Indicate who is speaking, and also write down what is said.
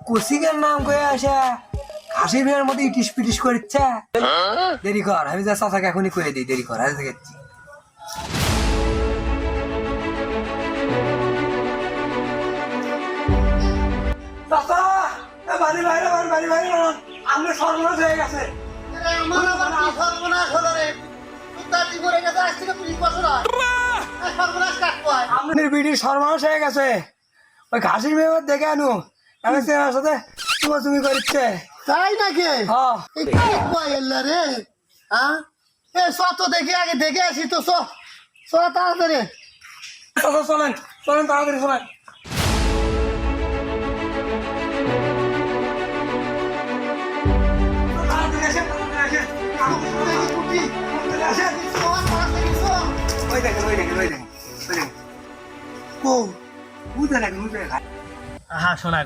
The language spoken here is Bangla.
Speaker 1: কুসিকের নাম কয়ে আসে খাসির বিয়ের মধ্যে ইটিস পিটিস করছে। দেরি কর, আমি যা চাচাকে এখনই কয়ে দিই, দেরি কর, আজ দেখেছি। চাচা, বাড়ি বাইরে বাড়ি বাইরে আমরা সর্বনাশ হয়ে গেছে।
Speaker 2: আমার আবার কি সর্বনাশ হলো রে? উত্তাতি করে গেছে, আজ থেকে 30 বছর হয়। সর্বনাশ কাটবো হয়।
Speaker 1: আপনার বিটির সর্বনাশ হয়ে গেছে। ওই ঘাসির মেয়ে দেখে আনু, আমি সেনার সাথে তুমি করছে।
Speaker 2: তাই নাকি?
Speaker 1: হ্যাঁ,
Speaker 2: এই কি কইলা রে? হ্যাঁ? এ সত দেখে আগে দেখে আসি তো, তাড়াতাড়ি।
Speaker 1: চাচা চলেন চলেন, তাড়াতাড়ি চলেন। তাড়াতাড়ি আসেন, তাড়াতাড়ি আসেন। আসেন। ওই দেখেন, ওই দেখেন, ওই দেখেন, ওই দেখেন।
Speaker 2: ও
Speaker 1: বুঝতে দেখেন, বুঝতে দেখেন।
Speaker 2: হ্যাঁ শোনা